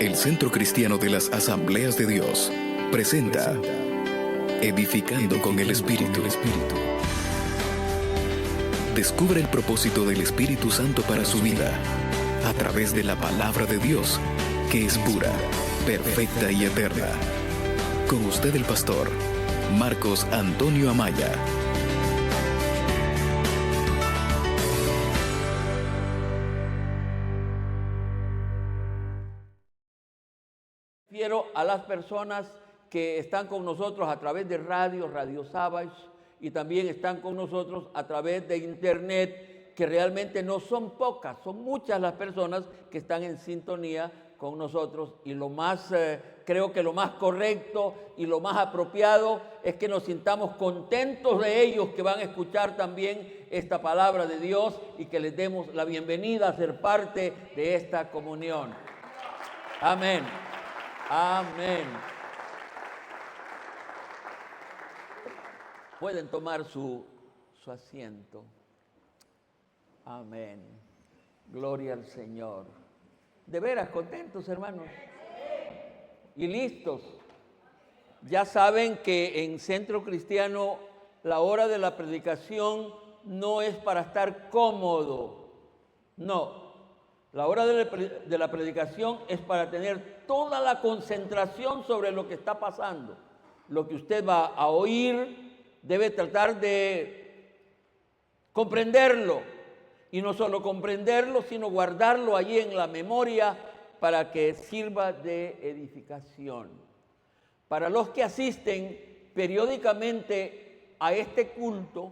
El Centro Cristiano de las Asambleas de Dios presenta Edificando con el Espíritu. Descubre el propósito del Espíritu Santo para su vida a través de la palabra de Dios, que es pura, perfecta y eterna. Con usted el pastor Marcos Antonio Amaya. Refiero a las personas que están con nosotros a través de Radio Savage, y también están con nosotros a través de internet, que realmente no son pocas, son muchas las personas que están en sintonía con nosotros, y creo que lo más correcto y lo más apropiado es que nos sintamos contentos de ellos que van a escuchar también esta palabra de Dios y que les demos la bienvenida a ser parte de esta comunión. Amén. Amén. Pueden tomar su asiento. Amén. Gloria al Señor. ¿De veras contentos, hermanos? Y listos. Ya saben que en Centro Cristiano la hora de la predicación no es para estar cómodo. No. La hora de la predicación es para tener toda la concentración sobre lo que está pasando. Lo que usted va a oír debe tratar de comprenderlo. Y no solo comprenderlo, sino guardarlo allí en la memoria para que sirva de edificación. Para los que asisten periódicamente a este culto,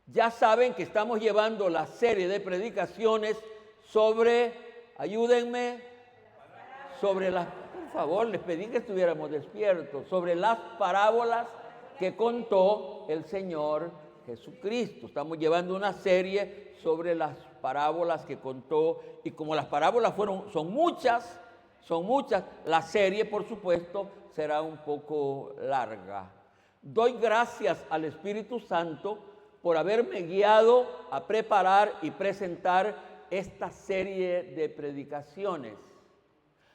ya saben que estamos llevando la serie de predicaciones sobre, ayúdenme, sobre las, por favor, les pedí que estuviéramos despiertos, sobre las parábolas que contó el Señor Jesucristo. Estamos llevando una serie sobre las parábolas que contó, y como las parábolas son muchas, la serie, por supuesto, será un poco larga. Doy gracias al Espíritu Santo por haberme guiado a preparar y presentar esta serie de predicaciones,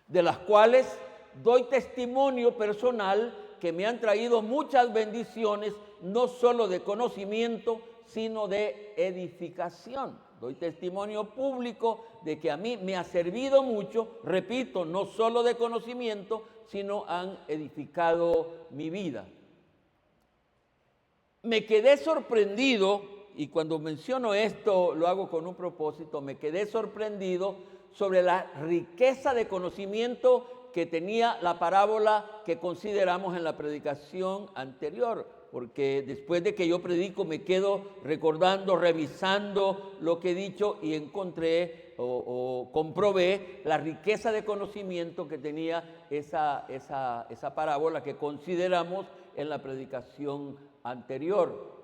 de las cuales doy testimonio personal que me han traído muchas bendiciones, no solo de conocimiento, sino de edificación. Doy testimonio público de que a mí me ha servido mucho, repito, no solo de conocimiento, sino han edificado mi vida. Me quedé sorprendido, y cuando menciono esto lo hago con un propósito, me quedé sorprendido sobre la riqueza de conocimiento que tenía la parábola que consideramos en la predicación anterior, porque después de que yo predico me quedo recordando, revisando lo que he dicho, y encontré o comprobé la riqueza de conocimiento que tenía esa parábola que consideramos en la predicación anterior.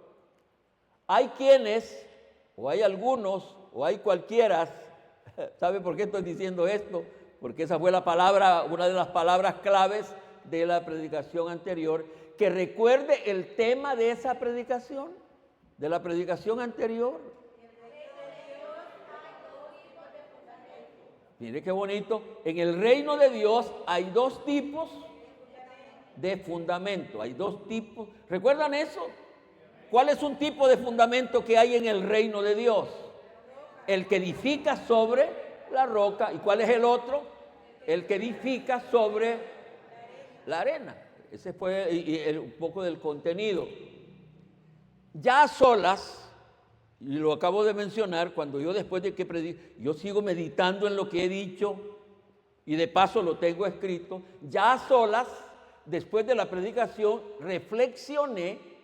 Hay quienes, o hay algunos, o hay cualquiera, ¿sabe por qué estoy diciendo esto? Porque esa fue la palabra, una de las palabras claves de la predicación anterior, que recuerde el tema de esa predicación, de la predicación anterior. Mire qué bonito, en el reino de Dios hay dos tipos de fundamento, hay dos tipos, ¿recuerdan eso? ¿Cuál es un tipo de fundamento que hay en el reino de Dios? El que edifica sobre la roca. ¿Y cuál es el otro? El que edifica sobre la arena. Ese fue un poco del contenido. Ya a solas, y lo acabo de mencionar, cuando yo después de que predico, yo sigo meditando en lo que he dicho, y de paso lo tengo escrito, ya a solas, después de la predicación, reflexioné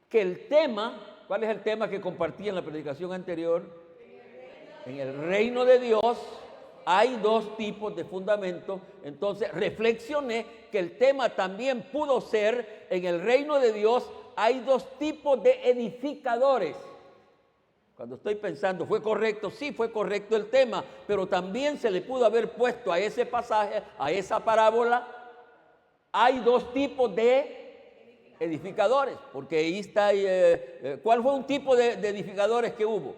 que el tema, ¿cuál es el tema que compartí en la predicación anterior? En el reino de Dios hay dos tipos de fundamento. Entonces reflexioné que el tema también pudo ser, en el reino de Dios hay dos tipos de edificadores. Cuando estoy pensando, ¿fue correcto? Sí, fue correcto el tema, pero también se le pudo haber puesto a ese pasaje, a esa parábola, hay dos tipos de edificadores, porque ahí está, ¿cuál fue un tipo de edificadores que hubo?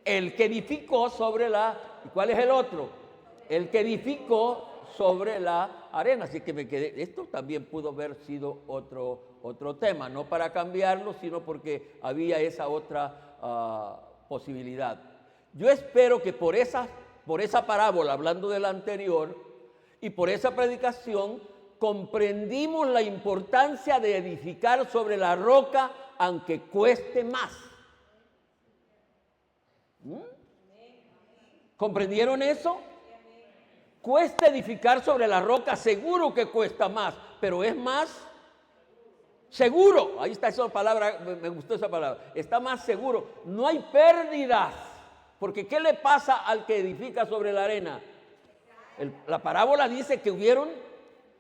El que edificó sobre la, ¿y cuál es el otro? el que edificó sobre la arena. Así que me quedé, esto también pudo haber sido otro tema, no para cambiarlo, sino porque había esa otra posibilidad. Yo espero que por esa parábola, hablando de la anterior, y por esa predicación, comprendimos la importancia de edificar sobre la roca, aunque cueste más. ¿Comprendieron eso? Cuesta edificar sobre la roca, seguro que cuesta más, pero es más seguro. Ahí está esa palabra, me gustó esa palabra. Está más seguro. No hay pérdidas, porque ¿qué le pasa al que edifica sobre la arena? La parábola dice que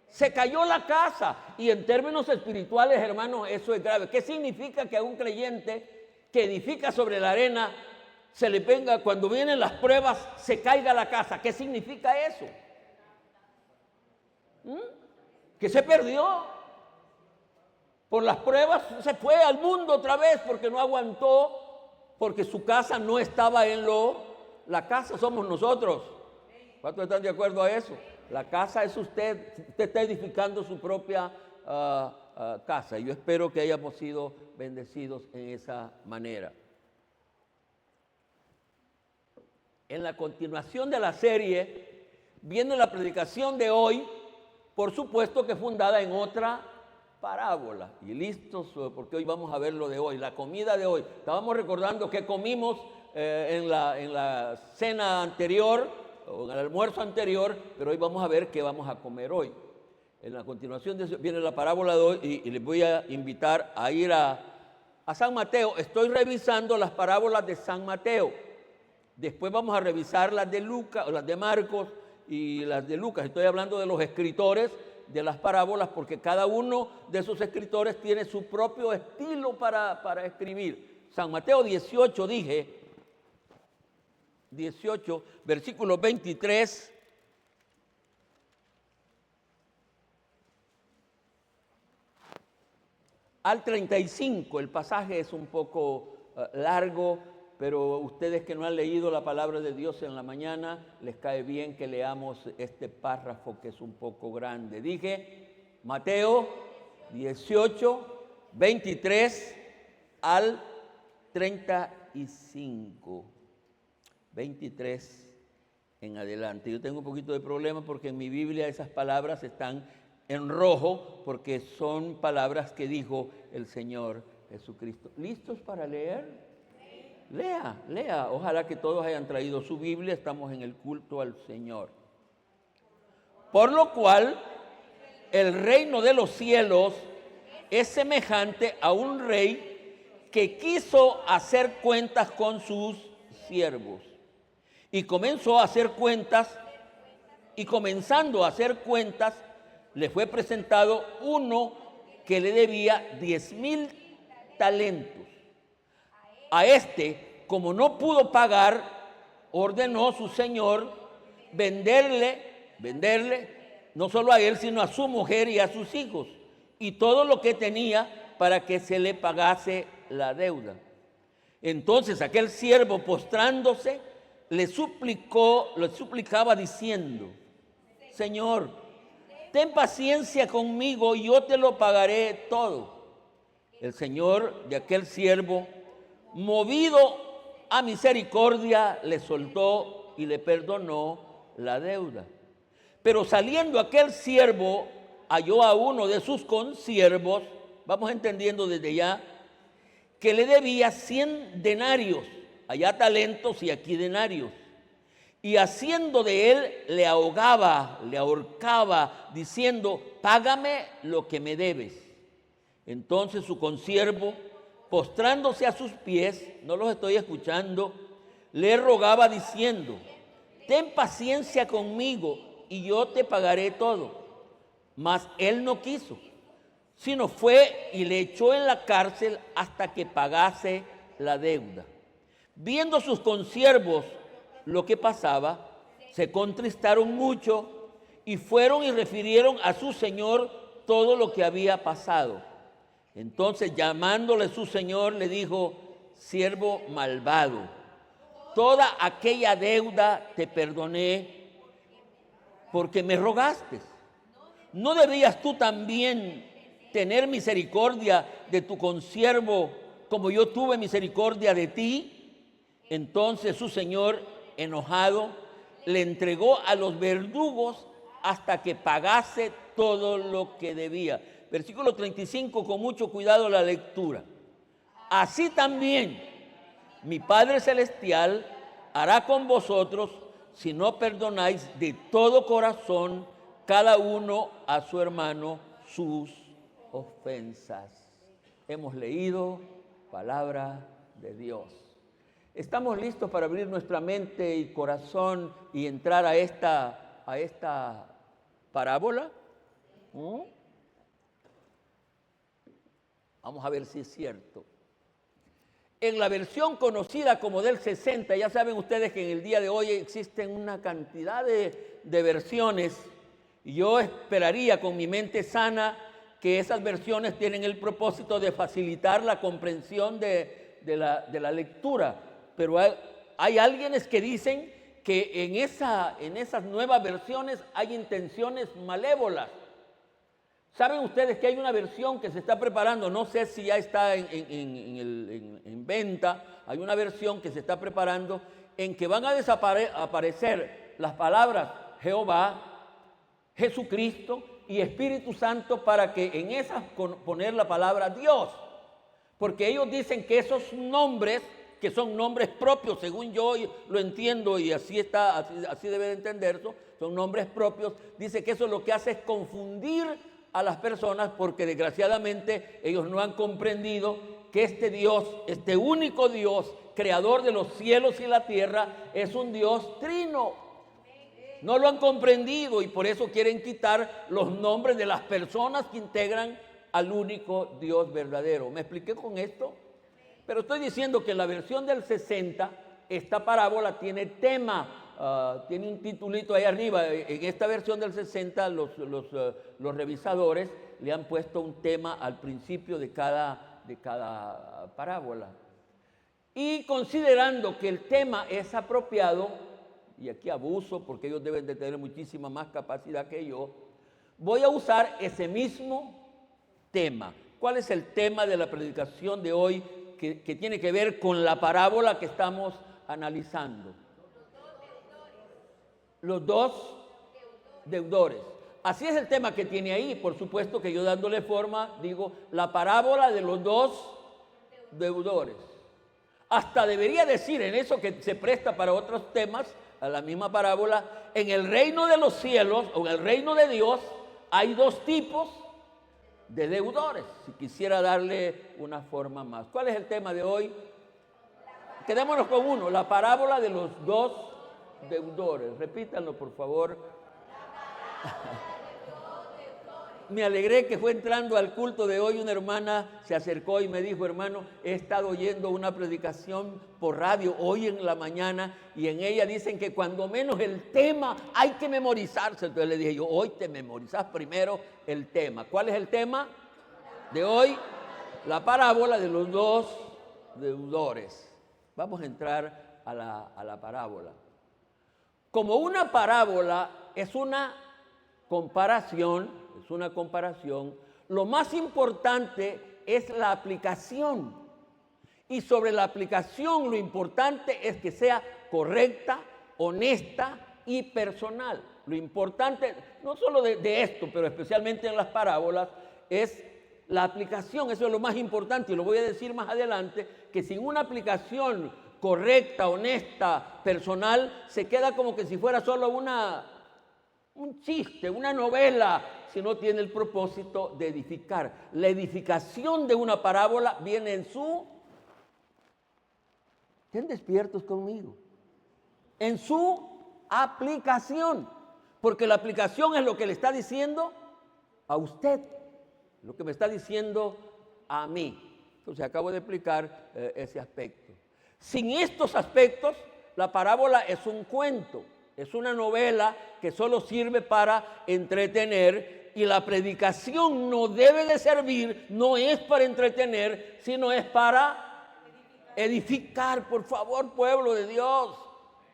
se cayó la casa, y en términos espirituales, hermanos, eso es grave. ¿Qué significa que a un creyente que edifica sobre la arena se le venga, cuando vienen las pruebas, se caiga la casa? ¿Qué significa eso? Que se perdió. Por las pruebas se fue al mundo otra vez porque no aguantó, porque su casa no estaba en la casa somos nosotros. ¿Cuántos están de acuerdo a eso? La casa es usted está edificando su propia casa. Yo espero que hayamos sido bendecidos en esa manera. En la continuación de la serie viene la predicación de hoy, por supuesto que fundada en otra parábola. Y listos, porque hoy vamos a ver lo de hoy, la comida de hoy. Estábamos recordando que comimos en la cena anterior, o en el almuerzo anterior, pero hoy vamos a ver qué vamos a comer hoy. En la continuación de eso viene la parábola de hoy, y les voy a invitar a ir a San Mateo. Estoy revisando las parábolas de San Mateo. Después vamos a revisar las de Lucas, las de Marcos y las de Lucas. Estoy hablando de los escritores de las parábolas, porque cada uno de esos escritores tiene su propio estilo para escribir. San Mateo 18, 18, versículo 23 al 35. El pasaje es un poco largo, pero ustedes que no han leído la palabra de Dios en la mañana, les cae bien que leamos este párrafo que es un poco grande. Dije, Mateo 18, 23 al 35. 23 en adelante. Yo tengo un poquito de problema porque en mi Biblia esas palabras están en rojo, porque son palabras que dijo el Señor Jesucristo. ¿Listos para leer? Lea. Ojalá que todos hayan traído su Biblia. Estamos en el culto al Señor. Por lo cual, el reino de los cielos es semejante a un rey que quiso hacer cuentas con sus siervos. Y comenzó a hacer cuentas, y comenzando a hacer cuentas, le fue presentado uno que le debía 10,000 talentos. A este, como no pudo pagar, ordenó su señor venderle, no solo a él, sino a su mujer y a sus hijos, y todo lo que tenía, para que se le pagase la deuda. Entonces aquel siervo, postrándose, le suplicaba diciendo: Señor, ten paciencia conmigo y yo te lo pagaré todo. El señor de aquel siervo, movido a misericordia, le soltó y le perdonó la deuda. Pero saliendo aquel siervo, halló a uno de sus consiervos, vamos entendiendo desde ya, que le debía 100 denarios, allá talentos y aquí denarios. Y haciendo de él, le ahorcaba, diciendo: págame lo que me debes. Entonces su consiervo, postrándose a sus pies, no los estoy escuchando, le rogaba diciendo: ten paciencia conmigo y yo te pagaré todo. Mas él no quiso, sino fue y le echó en la cárcel hasta que pagase la deuda. Viendo sus consiervos lo que pasaba, se contristaron mucho y fueron y refirieron a su señor todo lo que había pasado. Entonces, llamándole su señor, le dijo: siervo malvado, toda aquella deuda te perdoné porque me rogaste. ¿No debías tú también tener misericordia de tu consiervo como yo tuve misericordia de ti? Entonces su señor, enojado, le entregó a los verdugos hasta que pagase todo lo que debía. Versículo 35, con mucho cuidado la lectura. Así también mi Padre Celestial hará con vosotros si no perdonáis de todo corazón cada uno a su hermano sus ofensas. Hemos leído palabra de Dios. ¿Estamos listos para abrir nuestra mente y corazón y entrar a esta parábola? Vamos a ver si es cierto. En la versión conocida como del 60, ya saben ustedes que en el día de hoy existen una cantidad de versiones. Yo esperaría con mi mente sana que esas versiones tienen el propósito de facilitar la comprensión de la lectura. Pero hay alguienes que dicen que en esas nuevas versiones hay intenciones malévolas. ¿Saben ustedes que hay una versión que se está preparando? No sé si ya está en venta. Hay una versión que se está preparando en que van a aparecer las palabras Jehová, Jesucristo y Espíritu Santo, para que en esas poner la palabra Dios. Porque ellos dicen que esos nombres, que son nombres propios, según yo lo entiendo y así debe de entenderse, son nombres propios. Dice que eso lo que hace es confundir a las personas, porque desgraciadamente ellos no han comprendido que este Dios, este único Dios, creador de los cielos y la tierra, es un Dios trino. No lo han comprendido y por eso quieren quitar los nombres de las personas que integran al único Dios verdadero. ¿Me expliqué con esto? Pero estoy diciendo que en la versión del 60, esta parábola tiene tema, tiene un titulito ahí arriba. En esta versión del 60, los revisadores le han puesto un tema al principio de cada parábola. Y considerando que el tema es apropiado, y aquí abuso porque ellos deben de tener muchísima más capacidad que yo, voy a usar ese mismo tema. ¿Cuál es el tema de la predicación de hoy que tiene que ver con la parábola que estamos analizando? Los dos deudores. Así es el tema que tiene ahí. Por supuesto que yo dándole forma digo la parábola de los dos deudores. Hasta debería decir en eso que se presta para otros temas, a la misma parábola, en el reino de los cielos o en el reino de Dios hay dos tipos de deudores. Si quisiera darle una forma más. ¿Cuál es el tema de hoy? Quedémonos con uno, la parábola de los dos deudores. Repítanlo, por favor. Me alegré que fue entrando al culto de hoy una hermana, se acercó y me dijo: hermano, he estado oyendo una predicación por radio hoy en la mañana y en ella dicen que cuando menos el tema hay que memorizarse. Entonces le dije yo: hoy te memorizas primero el tema. ¿Cuál es el tema de hoy? La parábola de los dos deudores. Vamos a entrar a la parábola. Como una parábola es una comparación, lo más importante es la aplicación. Y sobre la aplicación lo importante es que sea correcta, honesta y personal. Lo importante, no solo de esto, pero especialmente en las parábolas, es la aplicación. Eso es lo más importante y lo voy a decir más adelante, que sin una aplicación correcta, honesta, personal, se queda como que si fuera solo un chiste, una novela, si no tiene el propósito de edificar. La edificación de una parábola viene en estén despiertos conmigo, en su aplicación, porque la aplicación es lo que le está diciendo a usted, lo que me está diciendo a mí. Entonces acabo de explicar ese aspecto. Sin estos aspectos, la parábola es un cuento. Es una novela que solo sirve para entretener, y la predicación no debe de servir, no es para entretener, sino es para edificar. Por favor, pueblo de Dios,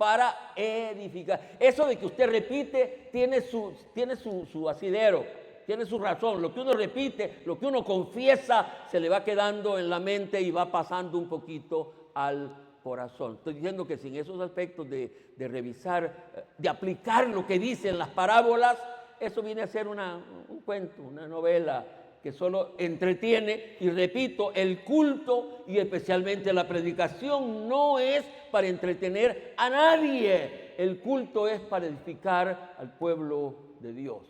para edificar. Eso de que usted repite tiene su asidero, tiene su razón. Lo que uno repite, lo que uno confiesa, se le va quedando en la mente y va pasando un poquito al corazón. Estoy diciendo que sin esos aspectos de revisar, de aplicar lo que dicen las parábolas, eso viene a ser un cuento, una novela que solo entretiene. Y repito, el culto y especialmente la predicación no es para entretener a nadie. El culto es para edificar al pueblo de Dios.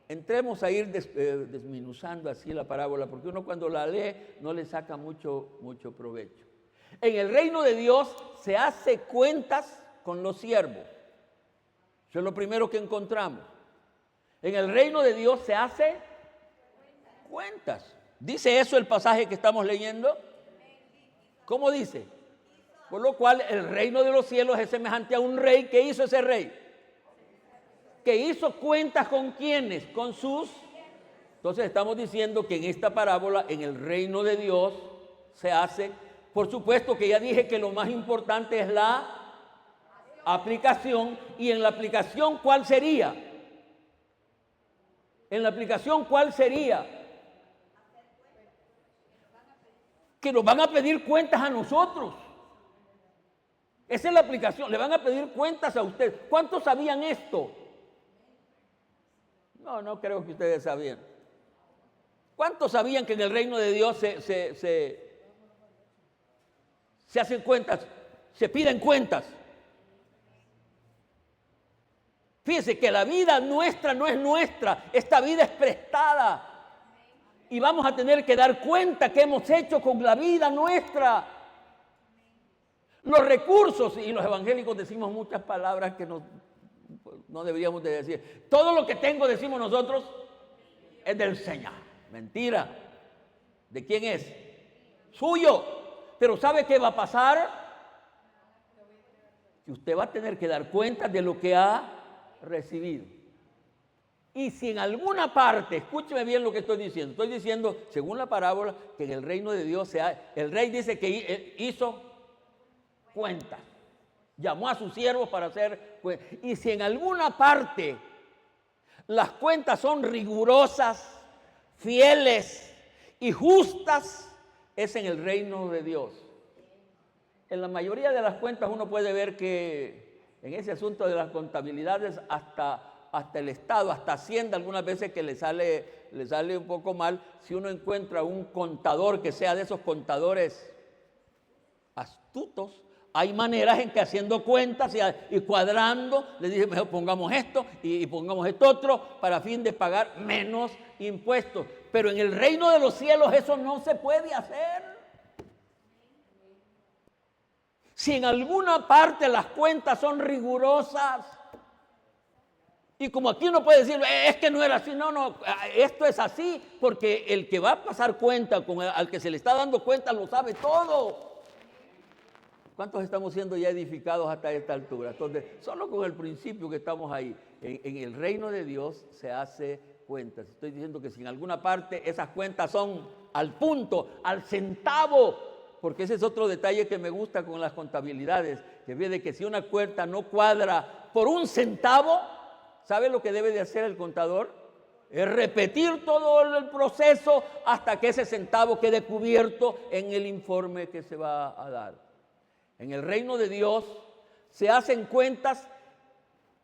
Entremos a ir desmenuzando así la parábola, porque uno cuando la lee no le saca mucho provecho. En el reino de Dios se hace cuentas con los siervos. Eso es lo primero que encontramos. En el reino de Dios se hace cuentas. ¿Dice eso el pasaje que estamos leyendo? ¿Cómo dice? Por lo cual el reino de los cielos es semejante a un rey. ¿Qué hizo ese rey? Que hizo cuentas con ¿quiénes? Con sus. Entonces estamos diciendo que en esta parábola, en el reino de Dios, se hace. Por supuesto que ya dije que lo más importante es la aplicación. Y en la aplicación, ¿cuál sería? En la aplicación, ¿cuál sería? Que nos van a pedir cuentas a nosotros. Esa es la aplicación. Le van a pedir cuentas a usted. ¿Cuántos sabían esto? No creo que ustedes sabían. ¿Cuántos sabían que en el reino de Dios se hacen cuentas, se piden cuentas? Fíjense que la vida nuestra no es nuestra, esta vida es prestada. Y vamos a tener que dar cuenta qué hemos hecho con la vida nuestra. Los recursos, y los evangélicos decimos muchas palabras que no deberíamos de decir. Todo lo que tengo, decimos nosotros, es del Señor. Mentira. ¿De quién es? Suyo. Pero ¿sabe qué va a pasar? Que usted va a tener que dar cuenta de lo que ha recibido. Y si en alguna parte, escúcheme bien lo que estoy diciendo, según la parábola, que en el reino de Dios el rey dice que hizo cuentas, llamó a sus siervos para hacer cuentas. Y si en alguna parte las cuentas son rigurosas, fieles y justas, es en el reino de Dios. En la mayoría de las cuentas uno puede ver que en ese asunto de las contabilidades hasta el Estado, hasta Hacienda, algunas veces que le sale un poco mal, si uno encuentra un contador que sea de esos contadores astutos. Hay maneras en que haciendo cuentas y cuadrando, le dije, mejor pongamos esto y pongamos esto otro para fin de pagar menos impuestos. Pero en el reino de los cielos eso no se puede hacer. Si en alguna parte las cuentas son rigurosas, y como aquí uno puede decir, es que no era así, no, esto es así, porque el que va a pasar cuenta, al que se le está dando cuenta, lo sabe todo. ¿Cuántos estamos siendo ya edificados hasta esta altura? Entonces, solo con el principio que estamos ahí, en el reino de Dios se hace cuentas. Estoy diciendo que si en alguna parte esas cuentas son al punto, al centavo, porque ese es otro detalle que me gusta con las contabilidades, que ve de que si una cuenta no cuadra por un centavo, ¿sabe lo que debe de hacer el contador? Es repetir todo el proceso hasta que ese centavo quede cubierto en el informe que se va a dar. En el reino de Dios se hacen cuentas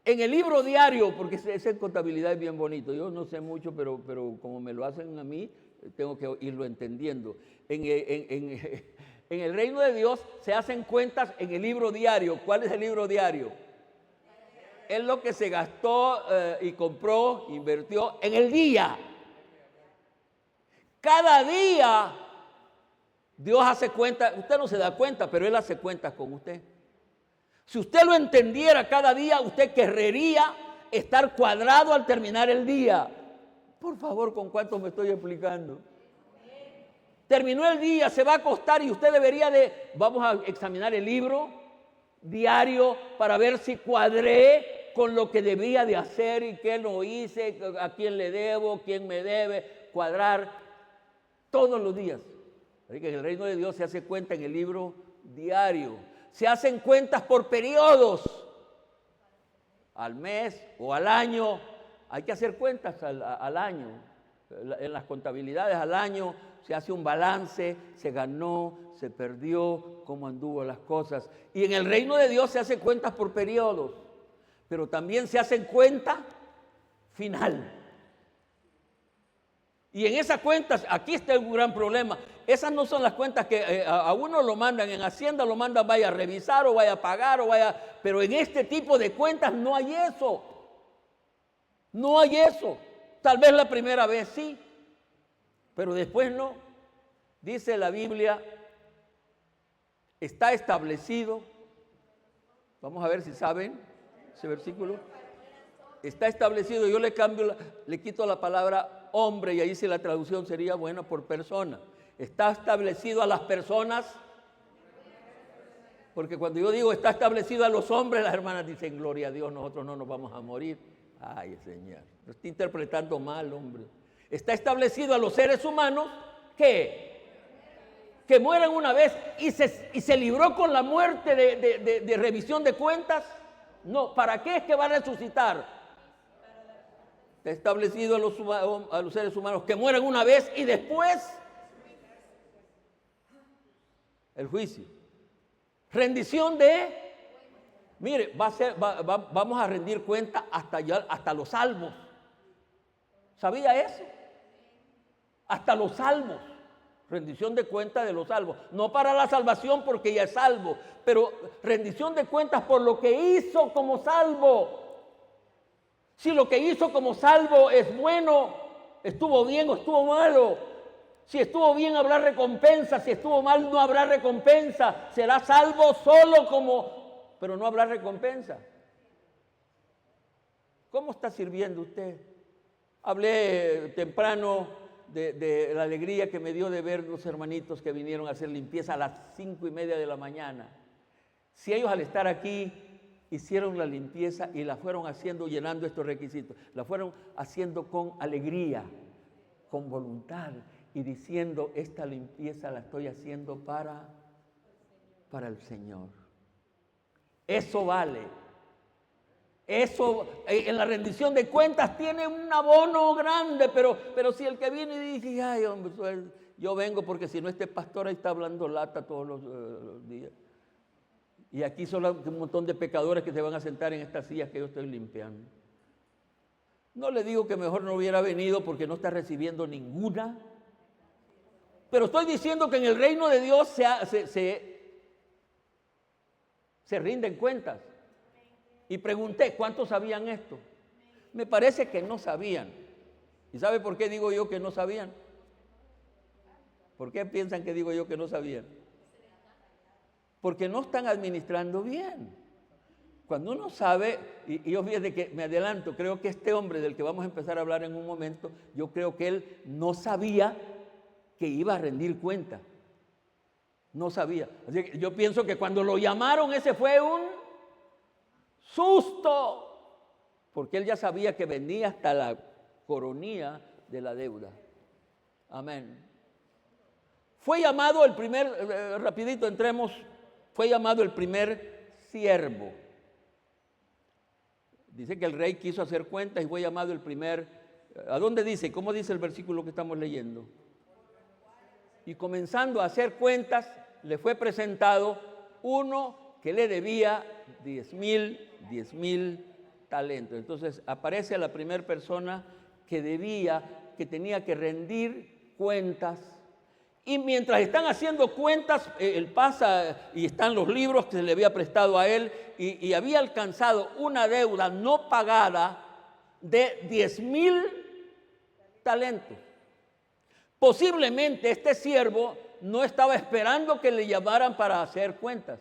en el libro diario, porque esa contabilidad es bien bonito. Yo no sé mucho, pero como me lo hacen a mí, tengo que irlo entendiendo. En el reino de Dios se hacen cuentas en el libro diario. ¿Cuál es el libro diario? Es lo que se gastó y compró, invirtió en el día. Cada día Dios hace cuenta, usted no se da cuenta, pero Él hace cuentas con usted. Si usted lo entendiera cada día, usted querrería estar cuadrado al terminar el día. Por favor, ¿con cuánto me estoy explicando? Terminó el día, se va a acostar y usted debería vamos a examinar el libro diario para ver si cuadré con lo que debía de hacer y qué no hice, a quién le debo, quién me debe, cuadrar todos los días. Así que en el reino de Dios se hace cuenta en el libro diario. se hacen cuentas por periodos, al mes o al año. Hay que hacer cuentas al año. En las contabilidades al año se hace un balance, se ganó, se perdió, cómo anduvo las cosas. Y en el reino de Dios se hacen cuentas por periodos, pero también se hacen cuenta final. Y en esas cuentas, aquí está el gran problema. Esas no son las cuentas que a uno lo mandan, en Hacienda lo mandan, vaya a revisar o vaya a pagar o vaya... Pero en este tipo de cuentas no hay eso. No hay eso. Tal vez la primera vez sí, pero después no. Dice la Biblia, está establecido. Vamos a ver si saben ese versículo. Está establecido, yo le cambio, le quito la palabra hombre y ahí sí la traducción sería buena por persona. Está establecido a las personas, porque cuando yo digo está establecido a los hombres, las hermanas dicen gloria a Dios, nosotros no nos vamos a morir. Ay, Señor, lo estoy interpretando mal, hombre. Está establecido a los seres humanos que mueran una vez y se libró con la muerte de revisión de cuentas. No, ¿para qué es que va a resucitar? Está establecido a los seres humanos que mueran una vez y después el juicio. Rendición de... Mire, vamos a rendir cuenta hasta los salvos. ¿Sabía eso? Hasta los salvos. Rendición de cuentas de los salvos. No para la salvación porque ya es salvo, pero rendición de cuentas por lo que hizo como salvo. Si lo que hizo como salvo es bueno, estuvo bien o estuvo malo. Si estuvo bien habrá recompensa, si estuvo mal no habrá recompensa. Será salvo solo pero no habrá recompensa. ¿Cómo está sirviendo usted? Hablé temprano de la alegría que me dio de ver los hermanitos que vinieron a hacer limpieza a las 5:30 de la mañana. Si ellos al estar aquí hicieron la limpieza y la fueron haciendo llenando estos requisitos, la fueron haciendo con alegría, con voluntad y diciendo esta limpieza la estoy haciendo para el Señor. Eso vale. Eso en la rendición de cuentas tiene un abono grande, pero si el que viene y dice, ay hombre, yo vengo porque si no este pastor ahí está hablando lata todos los días. Y aquí son un montón de pecadores que se van a sentar en estas sillas que yo estoy limpiando. No le digo que mejor no hubiera venido porque no está recibiendo ninguna. Pero estoy diciendo que en el reino de Dios se rinden cuentas. Y pregunté, ¿cuántos sabían esto? Me parece que no sabían. ¿Y sabe por qué digo yo que no sabían? ¿Por qué piensan que digo yo que no sabían? Porque no están administrando bien. Cuando uno sabe, y yo fíjate que me adelanto, creo que este hombre del que vamos a empezar a hablar en un momento, yo creo que él no sabía que iba a rendir cuenta. No sabía. Así que yo pienso que cuando lo llamaron, ese fue un susto, porque él ya sabía que venía hasta la coronilla de la deuda. Amén. Fue llamado el primer, rapidito entremos, fue llamado el primer siervo. Dice que el rey quiso hacer cuentas y fue llamado el primer, ¿a dónde dice? ¿Cómo dice el versículo que estamos leyendo? Y comenzando a hacer cuentas, le fue presentado uno que le debía 10,000 talentos. Entonces aparece la primera persona que tenía que rendir cuentas. Y mientras están haciendo cuentas, él pasa y están los libros que se le había prestado a él y había alcanzado una deuda no pagada de 10,000 talentos. Posiblemente este siervo no estaba esperando que le llamaran para hacer cuentas.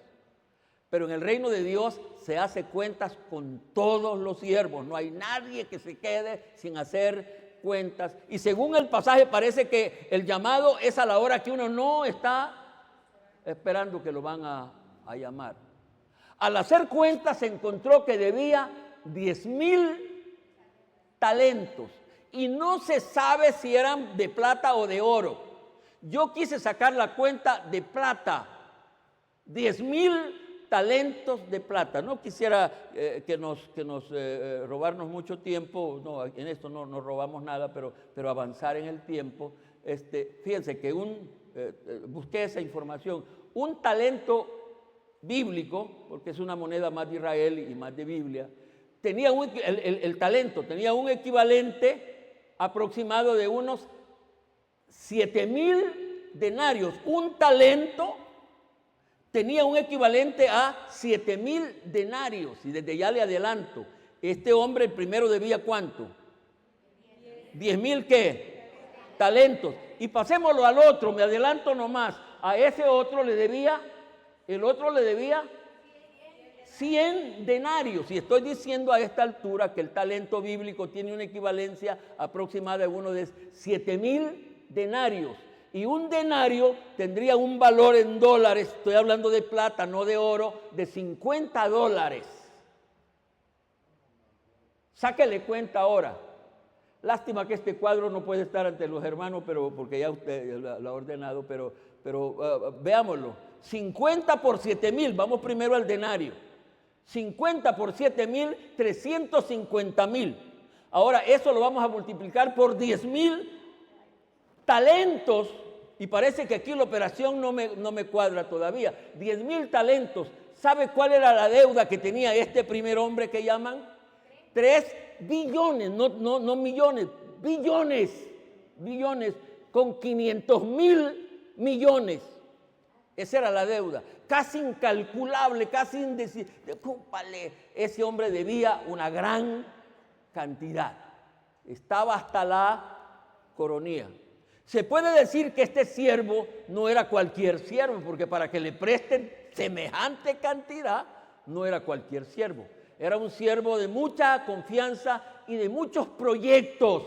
Pero en el reino de Dios se hace cuentas con todos los siervos. No hay nadie que se quede sin hacer cuentas. Y según el pasaje parece que el llamado es a la hora que uno no está esperando que lo van a llamar. Al hacer cuentas se encontró que debía 10,000 talentos. Y no se sabe si eran de plata o de oro. Yo quise sacar la cuenta de plata. 10,000 talentos de plata. No quisiera robarnos mucho tiempo, no, en esto no nos robamos nada, pero avanzar en el tiempo. Fíjense que busqué esa información, un talento bíblico, porque es una moneda más de Israel y más de Biblia, tenía el talento tenía un equivalente aproximado de unos 7,000 denarios. Un talento tenía un equivalente a 7,000 denarios. Y desde ya le adelanto, este hombre el primero debía ¿cuánto? 10,000 ¿qué? Talentos. Y pasémoslo al otro, me adelanto nomás. A ese otro le debía, el otro le debía 100 denarios. Y estoy diciendo a esta altura que el talento bíblico tiene una equivalencia aproximada de uno de 7,000 denarios. Y un denario tendría un valor en dólares, estoy hablando de plata, no de oro, de $50. Sáquele cuenta ahora. Lástima que este cuadro no puede estar ante los hermanos, porque ya usted lo ha ordenado, pero veámoslo. 50 por 7,000, vamos primero al denario. 50 por 7,000, 350,000. Ahora, eso lo vamos a multiplicar por 10,000 talentos. Y parece que aquí la operación no me cuadra todavía. 10,000 talentos. ¿Sabe cuál era la deuda que tenía este primer hombre que llaman? 3 billones, no millones, billones con 500,000 millones. Esa era la deuda, casi incalculable, casi indecible. Ese hombre debía una gran cantidad. Estaba hasta la coronilla. Se puede decir que este siervo no era cualquier siervo, porque para que le presten semejante cantidad, no era cualquier siervo. Era un siervo de mucha confianza y de muchos proyectos.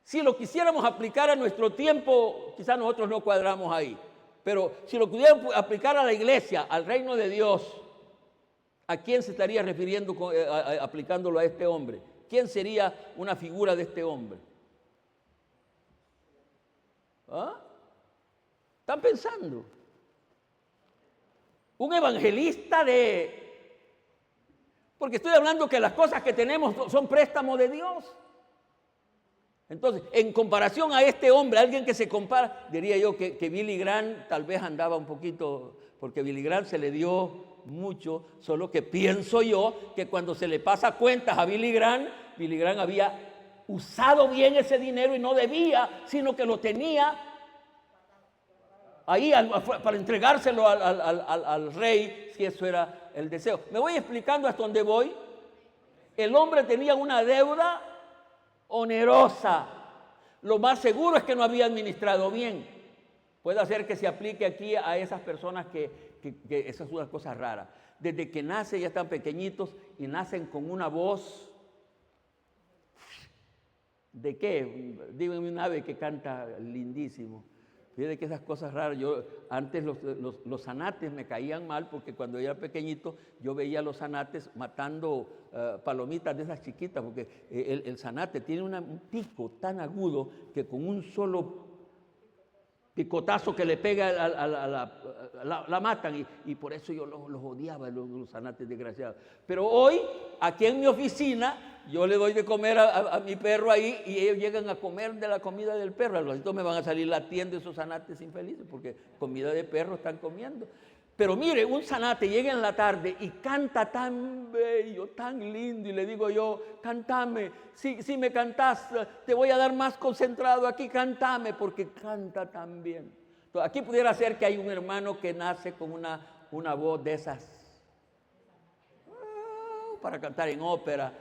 Si lo quisiéramos aplicar a nuestro tiempo, quizás nosotros no cuadramos ahí, pero si lo pudiéramos aplicar a la iglesia, al reino de Dios, ¿a quién se estaría refiriendo aplicándolo a este hombre? ¿Quién sería una figura de este hombre? ¿Ah? ¿Están pensando? Un evangelista porque estoy hablando que las cosas que tenemos son préstamos de Dios. Entonces, en comparación a este hombre, alguien que se compara, diría yo que Billy Graham tal vez andaba un poquito, porque Billy Graham se le dio mucho, solo que pienso yo que cuando se le pasa cuentas a Billy Graham había usado bien ese dinero y no debía, sino que lo tenía ahí para entregárselo al rey, si eso era el deseo. Me voy explicando hasta dónde voy. El hombre tenía una deuda onerosa. Lo más seguro es que no había administrado bien. Puede ser que se aplique aquí a esas personas que esas son las cosas raras. Desde que nacen ya están pequeñitos y nacen con una voz. ¿De qué? Díganme un ave que canta lindísimo. Fíjate que esas cosas raras, yo antes los zanates me caían mal porque cuando yo era pequeñito yo veía a los zanates matando palomitas de esas chiquitas, porque el zanate tiene un pico tan agudo que con un solo picotazo que le pega la matan, y por eso yo los odiaba, los zanates desgraciados. Pero hoy, aquí en mi oficina, yo le doy de comer a mi perro ahí y ellos llegan a comer de la comida del perro. Al ratito me van a salir latiendo esos zanates infelices porque comida de perro están comiendo. Pero mire, un zanate llega en la tarde y canta tan bello, tan lindo, y le digo yo, cántame, si me cantás, te voy a dar más concentrado aquí, cántame, porque canta tan bien. Entonces, aquí pudiera ser que hay un hermano que nace con una voz de esas para cantar en ópera.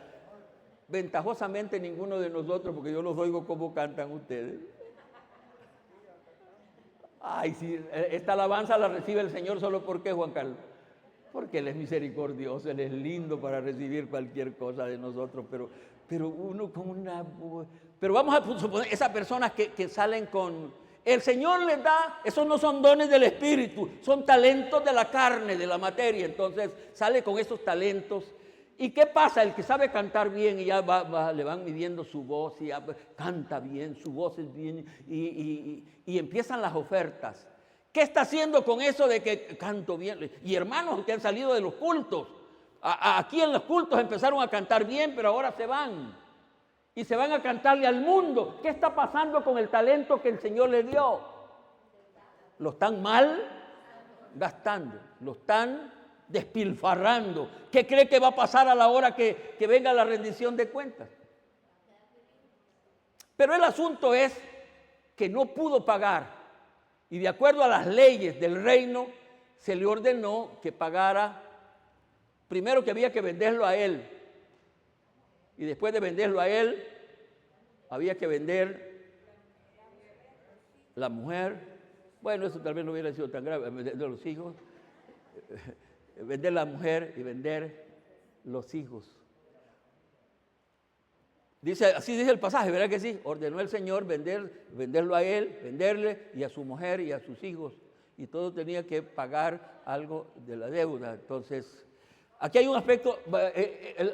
Ventajosamente ninguno de nosotros, porque yo los oigo como cantan ustedes. Ay, sí, esta alabanza la recibe el Señor solo porque, Juan Carlos, porque Él es misericordioso, Él es lindo para recibir cualquier cosa de nosotros, pero uno con una... Pero vamos a suponer, esas personas que salen con... El Señor les da, esos no son dones del Espíritu, son talentos de la carne, de la materia. Entonces sale con esos talentos. ¿Y qué pasa? El que sabe cantar bien y ya le van midiendo su voz y ya canta bien, su voz es bien, y empiezan las ofertas. ¿Qué está haciendo con eso de que canto bien? Y hermanos que han salido de los cultos, aquí en los cultos empezaron a cantar bien, pero ahora se van. Y se van a cantarle al mundo. ¿Qué está pasando con el talento que el Señor le dio? Lo están mal gastando, lo están despilfarrando. ¿Qué cree que va a pasar a la hora que venga la rendición de cuentas? Pero el asunto es que no pudo pagar. Y de acuerdo a las leyes del reino, se le ordenó que pagara, primero que había que venderlo a él. Y después de venderlo a él, había que vender la mujer. Bueno, eso tal vez no hubiera sido tan grave, vender los hijos. Vender la mujer y vender los hijos. Así dice el pasaje, ¿verdad que sí? Ordenó el Señor venderlo a él, venderle y a su mujer y a sus hijos. Y todo tenía que pagar algo de la deuda. Entonces, aquí hay un aspecto,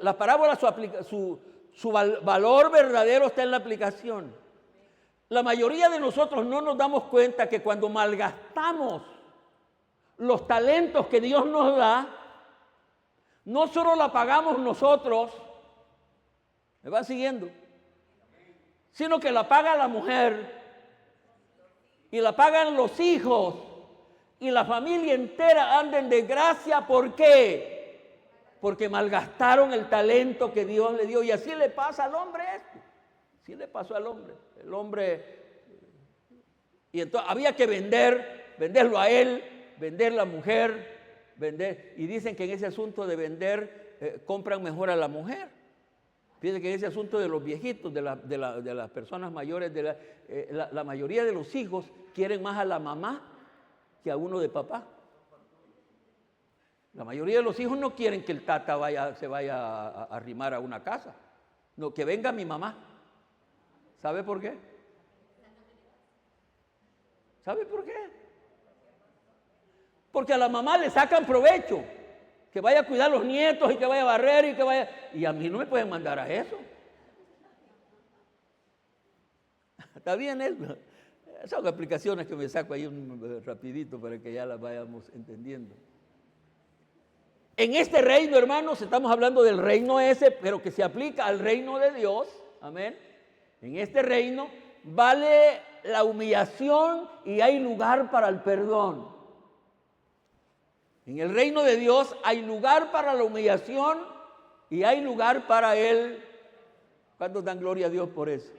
la parábola, su valor verdadero está en la aplicación. La mayoría de nosotros no nos damos cuenta que cuando malgastamos los talentos que Dios nos da, no solo la pagamos nosotros, ¿me va siguiendo? Sino que la paga la mujer y la pagan los hijos y la familia entera anda en desgracia. ¿Por qué? Porque malgastaron el talento que Dios le dio. Y así le pasa al hombre esto. Así le pasó al hombre. El hombre, y entonces había que venderlo a él, vender la mujer, y dicen que en ese asunto de vender compran mejor a la mujer. Fíjense que en ese asunto de los viejitos, de las personas mayores, la mayoría de los hijos quieren más a la mamá que a uno de papá. La mayoría de los hijos no quieren que el tata se vaya a arrimar a una casa. No, que venga mi mamá. ¿Sabe por qué? ¿Sabe por qué? Porque a la mamá le sacan provecho. Que vaya a cuidar a los nietos y que vaya a barrer y que vaya... Y a mí no me pueden mandar a eso. ¿Está bien eso? Son aplicaciones que me saco ahí rapidito para que ya las vayamos entendiendo. En este reino, hermanos, estamos hablando del reino ese, pero que se aplica al reino de Dios. Amén. En este reino vale la humillación y hay lugar para el perdón. En el reino de Dios hay lugar para la humillación y hay lugar para él. ¿Cuántos dan gloria a Dios por eso?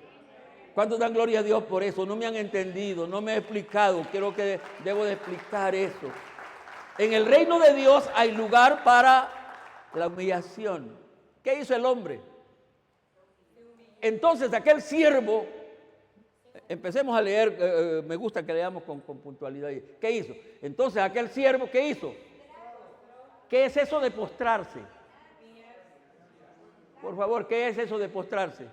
¿Cuántos dan gloria a Dios por eso? No me han entendido, no me he explicado. Creo que debo de explicar eso. En el reino de Dios hay lugar para la humillación. ¿Qué hizo el hombre? Entonces aquel siervo, empecemos a leer, me gusta que leamos con puntualidad. ¿Qué hizo? Entonces aquel siervo, ¿qué hizo? ¿Qué es eso de postrarse? Por favor, ¿qué es eso de postrarse?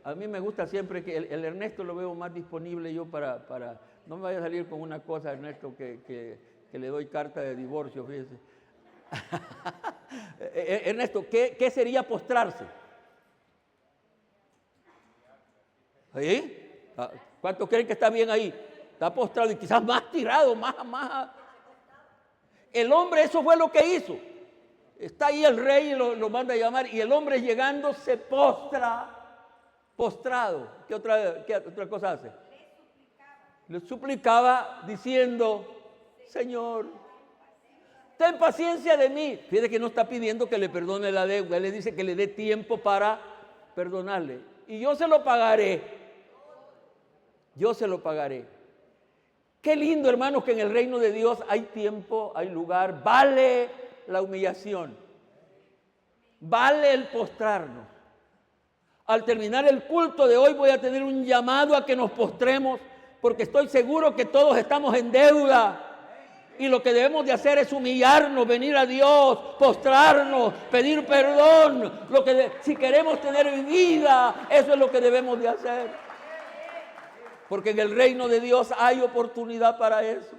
A mí me gusta siempre que el Ernesto lo veo más disponible yo para no me vaya a salir con una cosa, Ernesto, que le doy carta de divorcio, fíjese. Ernesto, ¿qué sería postrarse? ¿Sí? ¿Cuántos creen que está bien ahí? Está postrado y quizás más tirado, más. El hombre, eso fue lo que hizo. Está ahí el rey y lo manda a llamar y el hombre llegando se postrado. ¿Qué otra cosa hace? Le suplicaba diciendo, Señor, ten paciencia de mí. Fíjate que no está pidiendo que le perdone la deuda, él le dice que le dé tiempo para perdonarle. Y yo se lo pagaré. Yo se lo pagaré. Qué lindo, hermanos, que en el reino de Dios hay tiempo, hay lugar, vale la humillación, vale el postrarnos. Al terminar el culto de hoy voy a tener un llamado a que nos postremos, porque estoy seguro que todos estamos en deuda. Y lo que debemos de hacer es humillarnos, venir a Dios, postrarnos, pedir perdón. Si queremos tener vida, eso es lo que debemos de hacer. Porque en el reino de Dios hay oportunidad para eso.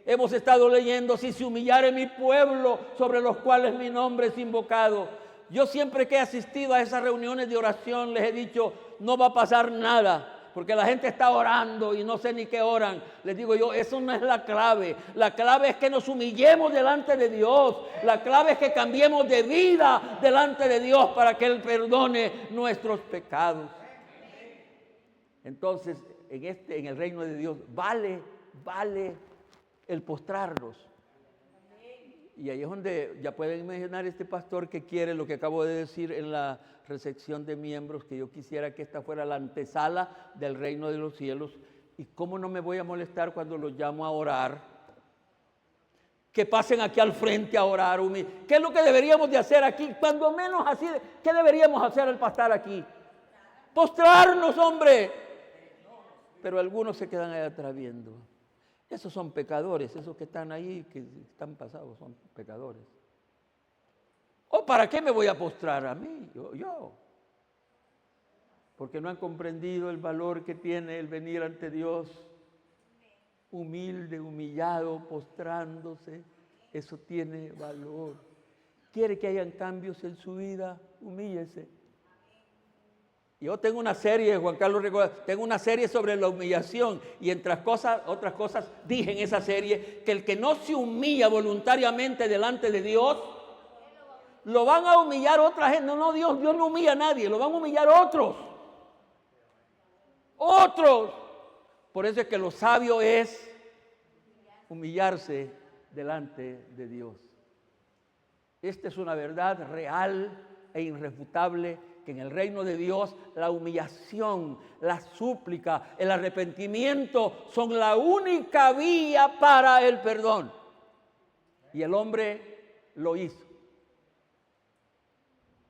Hemos estado leyendo, si se humillare mi pueblo sobre los cuales mi nombre es invocado. Yo siempre que he asistido a esas reuniones de oración les he dicho, no va a pasar nada. porque la gente está orando y no sé ni qué oran. Les digo yo, eso no es la clave. La clave es que nos humillemos delante de Dios. La clave es que cambiemos de vida delante de Dios para que Él perdone nuestros pecados. Entonces, en el reino de Dios, vale el postrarnos. Y ahí es donde ya pueden imaginar este pastor que quiere lo que acabo de decir en la recepción de miembros, que yo quisiera que esta fuera la antesala del reino de los cielos. ¿Y cómo no me voy a molestar cuando los llamo a orar? Que pasen aquí al frente a orar. ¿Qué es lo que deberíamos de hacer aquí? Cuando menos así, ¿qué deberíamos hacer al pasar aquí? Postrarnos, hombre. Pero algunos se quedan ahí atrás viendo. Esos son pecadores, esos que están ahí, que están pasados, son pecadores. ¿O para qué me voy a postrar a mí? Yo. Porque no han comprendido el valor que tiene el venir ante Dios, humilde, humillado, postrándose. Eso tiene valor. ¿Quiere que hayan cambios en su vida? Humíllese. Yo tengo una serie, Juan Carlos recuerda, tengo una serie sobre la humillación y entre otras cosas dije en esa serie que el que no se humilla voluntariamente delante de Dios, lo van a humillar otra gente. No, Dios no humilla a nadie, lo van a humillar otros. Otros. Por eso es que lo sabio es humillarse delante de Dios. Esta es una verdad real e irrefutable, que en el reino de Dios la humillación, la súplica, el arrepentimiento son la única vía para el perdón. Y el hombre lo hizo.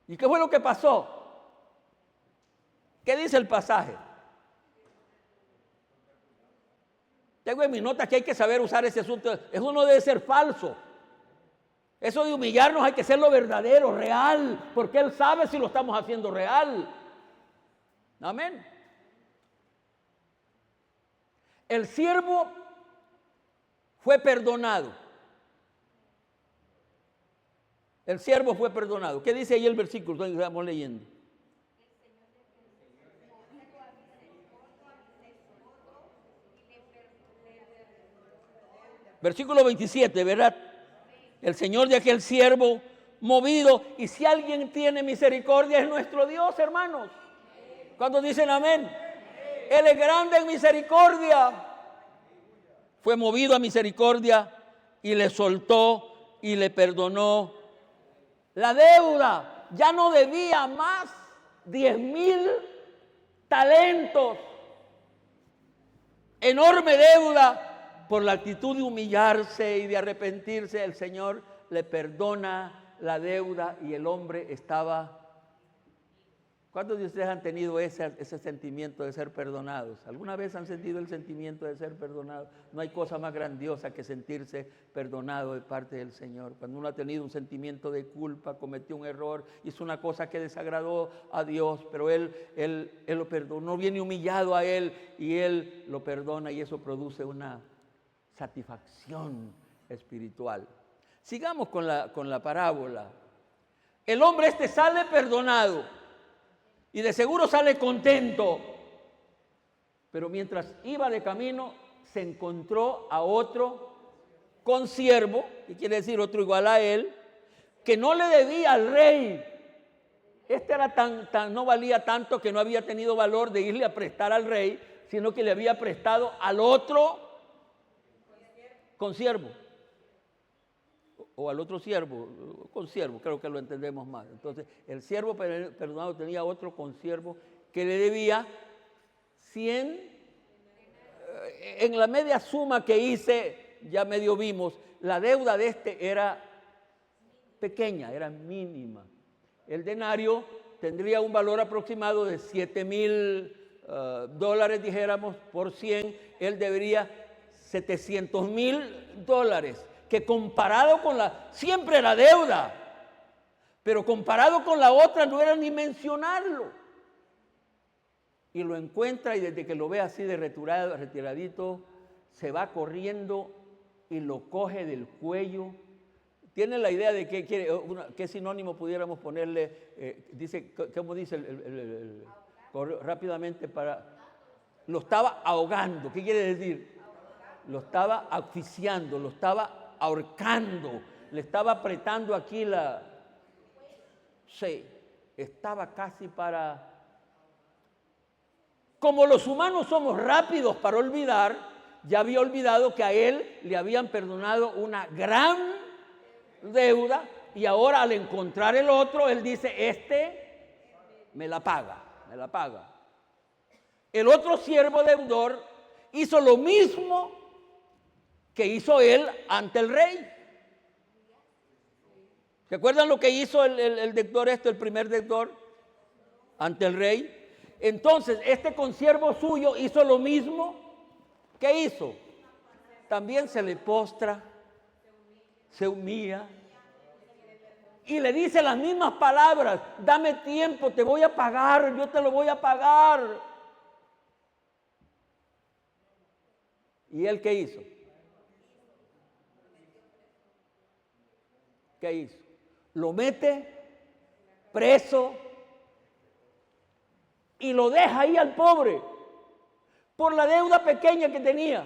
¿Y qué fue lo que pasó? ¿Qué dice el pasaje? Tengo en mis notas que hay que saber usar ese asunto. Eso no debe ser falso. Eso de humillarnos hay que hacerlo verdadero, real, porque Él sabe si lo estamos haciendo real. Amén. El siervo fue perdonado. El siervo fue perdonado. ¿Qué dice ahí el versículo que estamos leyendo? Versículo 27, ¿verdad? El Señor de aquel siervo movido, y si alguien tiene misericordia es nuestro Dios, hermanos. ¿Cuántos dicen amén? Él es grande en misericordia. Fue movido a misericordia y le soltó y le perdonó la deuda. Ya no debía más 10,000 talentos. Enorme deuda. Por la actitud de humillarse y de arrepentirse, el Señor le perdona la deuda y el hombre estaba. ¿Cuántos de ustedes han tenido ese sentimiento de ser perdonados? ¿Alguna vez han sentido el sentimiento de ser perdonados? No hay cosa más grandiosa que sentirse perdonado de parte del Señor. Cuando uno ha tenido un sentimiento de culpa, cometió un error, hizo una cosa que desagradó a Dios, pero Él lo perdonó, viene humillado a Él y Él lo perdona y eso produce una satisfacción espiritual. Sigamos con la parábola. El hombre sale perdonado y de seguro sale contento, pero mientras iba de camino se encontró a otro consiervo, que quiere decir otro igual a él, que no le debía al rey. Este era no valía tanto que no había tenido valor de irle a prestar al rey, sino que le había prestado al otro consiervo, o al otro siervo, consiervo, creo que lo entendemos más. Entonces, el siervo perdonado tenía otro consiervo que le debía 100, en la media suma que hice, ya medio vimos, la deuda de este era pequeña, era mínima. El denario tendría un valor aproximado de $7,000, dijéramos, por 100, él debería $700,000, que comparado con siempre era deuda, pero comparado con la otra no era ni mencionarlo. Y lo encuentra y desde que lo ve así de retiradito, se va corriendo y lo coge del cuello. ¿Tiene la idea de qué sinónimo pudiéramos ponerle? Dice, ¿cómo dice rápidamente para lo estaba ahogando. ¿Qué quiere decir? Lo estaba asfixiando, lo estaba ahorcando, le estaba apretando aquí la... Sí, estaba casi para... Como los humanos somos rápidos para olvidar, ya había olvidado que a él le habían perdonado una gran deuda y ahora al encontrar el otro, él dice, este me la paga, me la paga. El otro siervo deudor hizo lo mismo que hizo él ante el rey. ¿Se acuerdan lo que hizo el deudor el primer deudor ante el rey? Entonces, este consiervo suyo hizo lo mismo. ¿Qué hizo? También se le postra, se humilla y le dice las mismas palabras: dame tiempo, te voy a pagar, yo te lo voy a pagar. ¿Y él qué hizo? ¿Qué hizo? Lo mete preso y lo deja ahí al pobre por la deuda pequeña que tenía.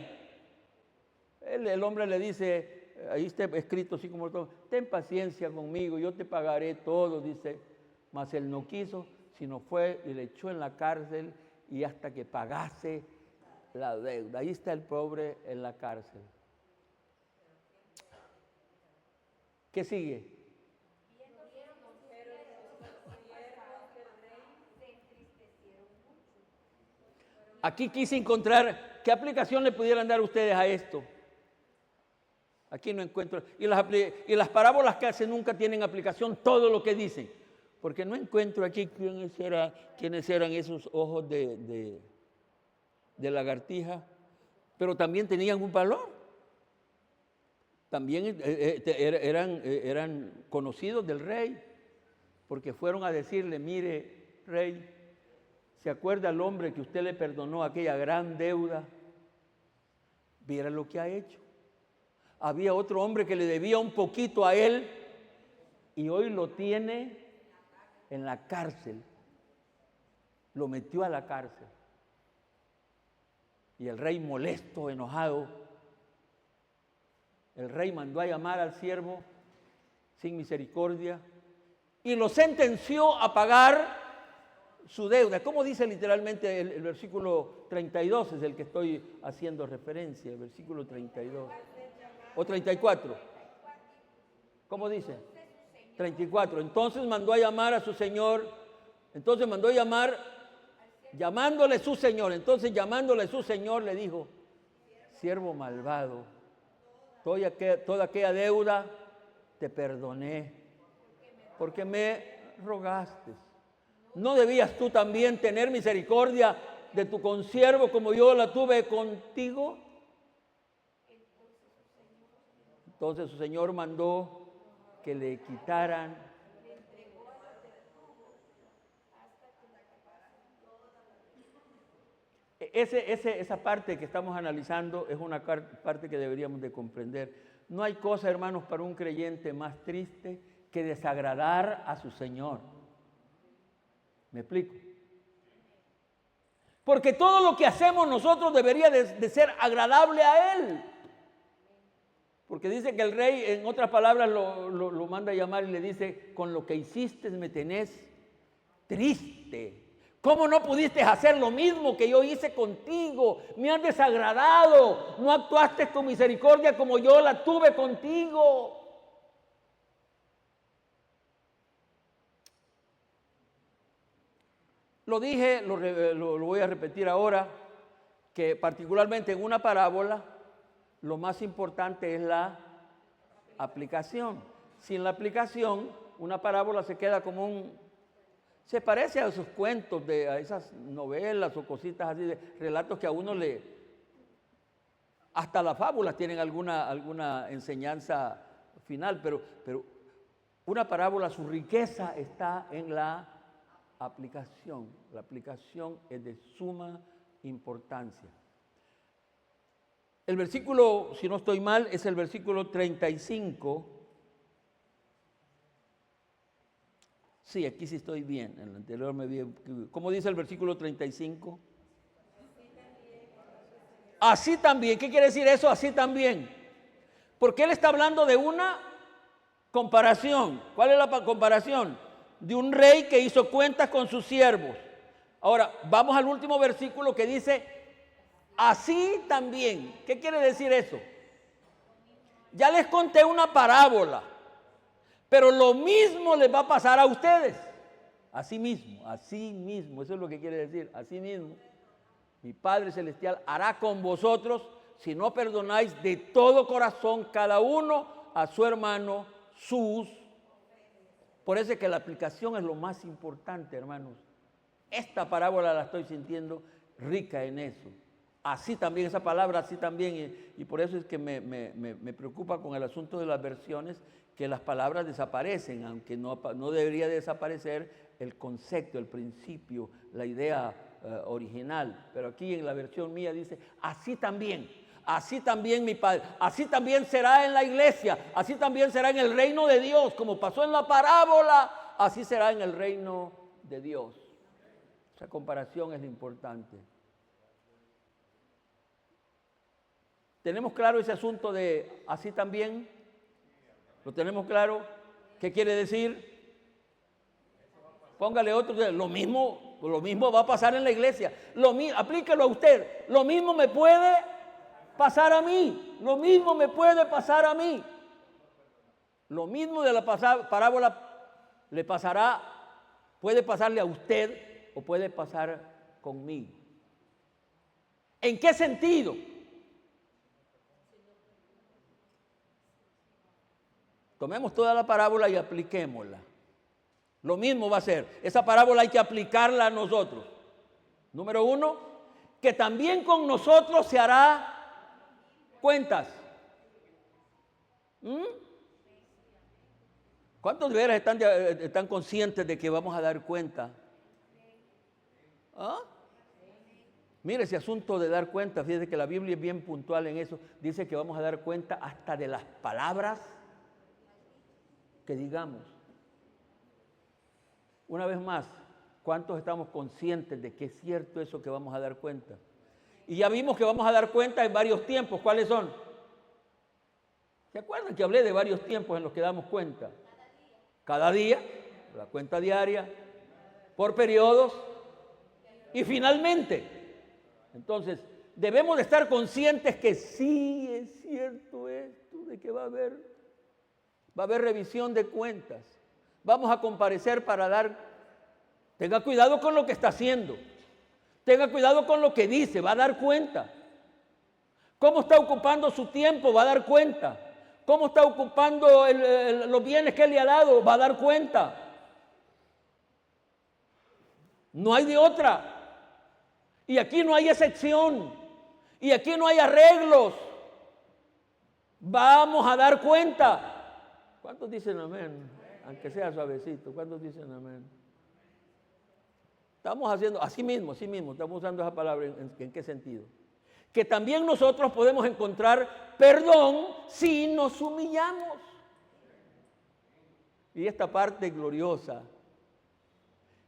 El hombre le dice, ahí está escrito así como todo, ten paciencia conmigo, yo te pagaré todo, dice. Mas él no quiso, sino fue y le echó en la cárcel y hasta que pagase la deuda. Ahí está el pobre en la cárcel. ¿Qué sigue? Aquí quise encontrar qué aplicación le pudieran dar ustedes a esto. Aquí no encuentro. Y las parábolas que hacen nunca tienen aplicación, todo lo que dicen. Porque no encuentro aquí quiénes eran esos ojos de lagartija. Pero también tenían un valor. También eran conocidos del rey. Porque fueron a decirle, mire, rey, ¿se acuerda el hombre que usted le perdonó aquella gran deuda? Viera lo que ha hecho. Había otro hombre que le debía un poquito a él y hoy lo tiene en la cárcel. Lo metió a la cárcel. Y el rey molesto, enojado, el rey mandó a llamar al siervo sin misericordia y lo sentenció a pagar su deuda. ¿Cómo dice literalmente el versículo 32? Es el que estoy haciendo referencia, el versículo 32. ¿O 34? ¿Cómo dice? 34. Entonces mandó a llamar a su señor. Entonces mandó a llamar, llamándole su señor. Entonces llamándole su señor le dijo, siervo malvado, toda aquella deuda te perdoné porque me rogaste. ¿No debías tú también tener misericordia de tu consiervo como yo la tuve contigo? Entonces su señor mandó que le quitaran esa parte que estamos analizando es una parte que deberíamos de comprender. No hay cosa, hermanos, para un creyente más triste que desagradar a su Señor. ¿Me explico? Porque todo lo que hacemos nosotros debería de ser agradable a Él. Porque dice que el rey, en otras palabras, lo manda a llamar y le dice, con lo que hiciste me tenés triste. ¿Cómo no pudiste hacer lo mismo que yo hice contigo? Me has desagradado, no actuaste con misericordia como yo la tuve contigo. Lo dije, lo voy a repetir ahora, que particularmente en una parábola, lo más importante es la aplicación. Sin la aplicación, una parábola se queda como se parece a esos cuentos, a esas novelas o cositas así, de relatos que a uno hasta las fábulas tienen alguna enseñanza final, pero una parábola, su riqueza está en la aplicación. La aplicación es de suma importancia. El versículo, si no estoy mal, es el versículo 35. Sí, aquí sí estoy bien, en el anterior me vi. ¿Cómo dice el versículo 35? así también. ¿Qué quiere decir eso? Así también. Porque él está hablando de una comparación. ¿Cuál es la comparación? De un rey que hizo cuentas con sus siervos. Ahora, vamos al último versículo que dice, así también. ¿Qué quiere decir eso? Ya les conté una parábola, pero lo mismo les va a pasar a ustedes. Así mismo, eso es lo que quiere decir, así mismo. Mi Padre Celestial hará con vosotros si no perdonáis de todo corazón cada uno a su hermano sus. Por eso es que la aplicación es lo más importante, hermanos. Esta parábola la estoy sintiendo rica en eso. Así también, esa palabra así también, y por eso es que me preocupa con el asunto de las versiones, que las palabras desaparecen, aunque no debería desaparecer el concepto, el principio, la idea original. Pero aquí en la versión mía dice, así también mi Padre, así también será en la iglesia, así también será en el reino de Dios, como pasó en la parábola, así será en el reino de Dios. Esa comparación es lo importante. ¿Tenemos claro ese asunto de así también? ¿Lo tenemos claro? ¿Qué quiere decir? Póngale otro, lo mismo va a pasar en la iglesia. Aplíquelo a usted. Lo mismo me puede pasar a mí. Lo mismo me puede pasar a mí. Lo mismo de la parábola le pasará, puede pasarle a usted o puede pasar conmigo. ¿En qué sentido? Tomemos toda la parábola y apliquémosla. Lo mismo va a ser. Esa parábola hay que aplicarla a nosotros. Número 1, que también con nosotros se hará cuentas. ¿Cuántos de veras están conscientes de que vamos a dar cuenta? ¿Ah? Mire, ese asunto de dar cuenta, fíjese que la Biblia es bien puntual en eso. Dice que vamos a dar cuenta hasta de las palabras que digamos. Una vez más, ¿cuántos estamos conscientes de que es cierto eso que vamos a dar cuenta? Y ya vimos que vamos a dar cuenta en varios tiempos. ¿Cuáles son? ¿Se acuerdan que hablé de varios tiempos en los que damos cuenta? Cada día, la cuenta diaria, por periodos y finalmente. Entonces, debemos de estar conscientes que sí es cierto esto, de que va a haber revisión de cuentas. Vamos a comparecer para dar. Tenga cuidado con lo que está haciendo. Tenga cuidado con lo que dice, va a dar cuenta. ¿Cómo está ocupando su tiempo? Va a dar cuenta. ¿Cómo está ocupando los bienes que él le ha dado? Va a dar cuenta. No hay de otra. Y aquí no hay excepción. Y aquí no hay arreglos. Vamos a dar cuenta. ¿Cuántos dicen amén? Aunque sea suavecito, ¿cuántos dicen amén? Estamos haciendo, así mismo, estamos usando esa palabra, ¿en qué sentido? Que también nosotros podemos encontrar perdón si nos humillamos. Y esta parte gloriosa,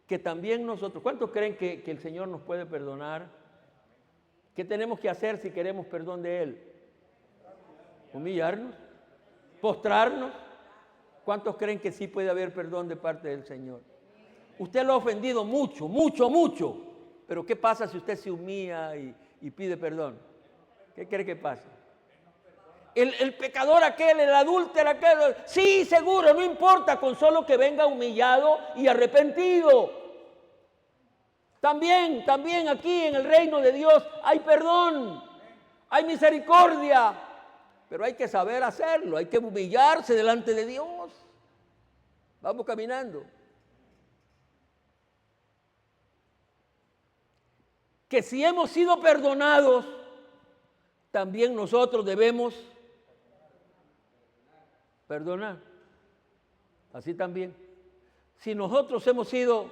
que también nosotros, ¿cuántos creen que el Señor nos puede perdonar? ¿Qué tenemos que hacer si queremos perdón de Él? Humillarnos, postrarnos. ¿Cuántos creen que sí puede haber perdón de parte del Señor? Usted lo ha ofendido mucho, pero ¿qué pasa si usted se humilla y pide perdón? ¿Qué cree que pasa? El pecador aquel, el adúltero aquel, sí, seguro, no importa, con solo que venga humillado y arrepentido. También aquí en el reino de Dios hay perdón, hay misericordia. Pero hay que saber hacerlo, hay que humillarse delante de Dios. Vamos caminando. Que si hemos sido perdonados, también nosotros debemos perdonar. Así también. Si nosotros hemos sido